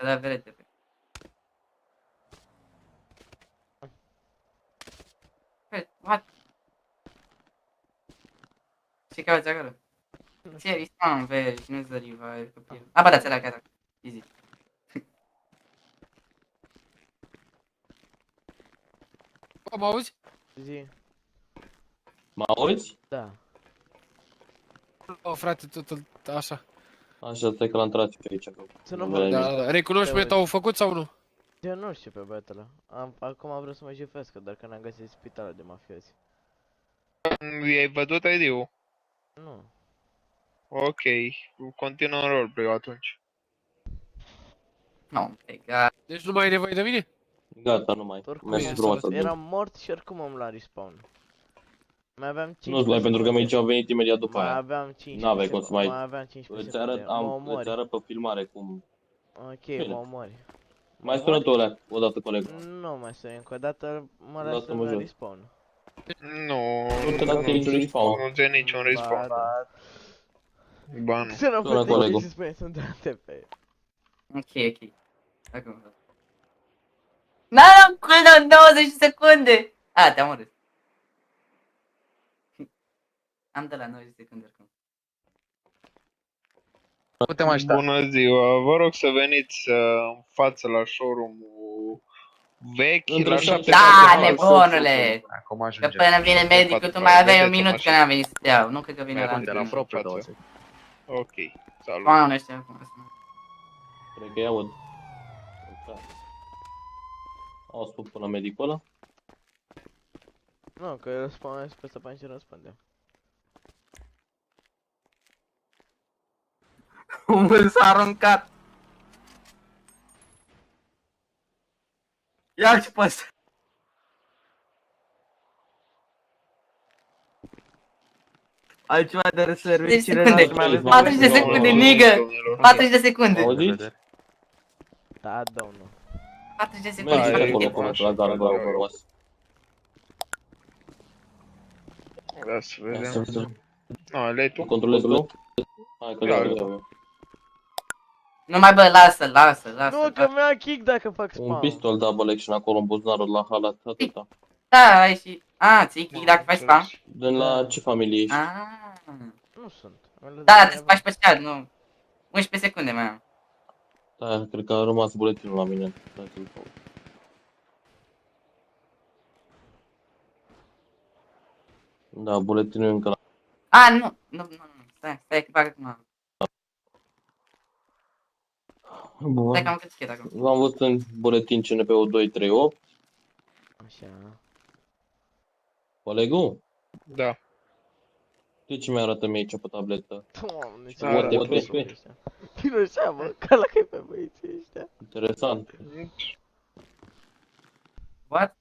dea verete pe. What? Ce cauți acolo? Ce respawn, vezi, nu să revive copil. A, ba da, ți-a gata. Easy. Bă, mă auzi? Zi. Mă auzi? Da. Bă, frate, totul așa. Așa, stai că l-am tras și aici. Să nu Nu mă... vede Da, nimic. da, da. Recunoști meta-ul făcut sau nu? Eu nu știu pe battle. Acum am vrut să mă jefesc, dar că n-am găsit spitalul de mafioți. I-ai văzut ID-ul? Nu. Ok, continuă în roleplay atunci. Oh my god. Deci nu mai ai nevoie de mine? Gata, nu mai. Oricum Mersi Bine, frumos, salut. Admin. eram mort și oricum am la respawn. Mai aveam 15 Nu-ți mai pentru că secunde. aici au venit imediat după Mai aia. aveam 15 N-aveai cum să secunde. mai- Mai aveam 15 Îți arăt, secunde. Mă omori. îți arăt pe filmare cum... Ok, Bine. mă omori. Mai sună tu alea, odată colegul. Nu mai sunt încă o dată, mă Lasă-mă lasă la jos. respawn. Nu, Nu te dați niciun respawn. nu ți niciun respawn. Ba, Ba nu. să nu Sună pot colegul. și spune, sunt de ATP. Ok. Acum. N-am cooldown 90 secunde! A, te-am urât. Am de la 90 secunde oricum. Putem aștepta. Bună ziua, vă rog să veniți în față la showroom-ul vechi, Între la șapte 7 Da, Hai, nebunule! Acum Că ajungem. până vine medicul, tu mai aveai un minut că n-am venit să te iau. Nu cred că vine Mai la unde? Eram În propriu față. 20. Ok, salut. Oameni ăștia acum. Cred că i-aud. Au spus până medicul ăla. Nu, că răspunde pe săpani și răspunde. Omul s-a aruncat. Ia-l și pe ăsta. Altceva de reserve 10 și relax secunde. mai aveți 40 de Nu, secunde, nu, nigă. domnilor. 40 de secunde. Auziți? Da, domnul. 40 de Mergi secunde. Hai, acolo, e acolo, așa, la gara, gara, frumos. Da, să Ia să vedem. vedem. Nu, le-ai tu? Controlezi tu? Hai că Ia, da, uite. da. Nu mai bă, lasă. Nu, că mi-a kick dacă fac Un spam. pistol double action acolo în buzunarul la halat, atâta. Da, ai și... A, ți-i kick dacă faci spam? De la ce familie ești? Ah. Nu sunt. Da, te faci pe chat, nu. 11 secunde mai am. Da, cred că a rămas buletinul la mine. Dați-l caut. Da, buletinul e încă la... A, nu. Stai că fac acum. Bun. Stai că am cât acum. V-am văzut în buletin CNP-ul 238. Așa. Colegul? Da. De ce mi-arată mie aici pe tabletă? Doamne, ce Da, mă da, ăștia. Vino așa, mă, ca la că pe băieții ăștia. Interesant. What?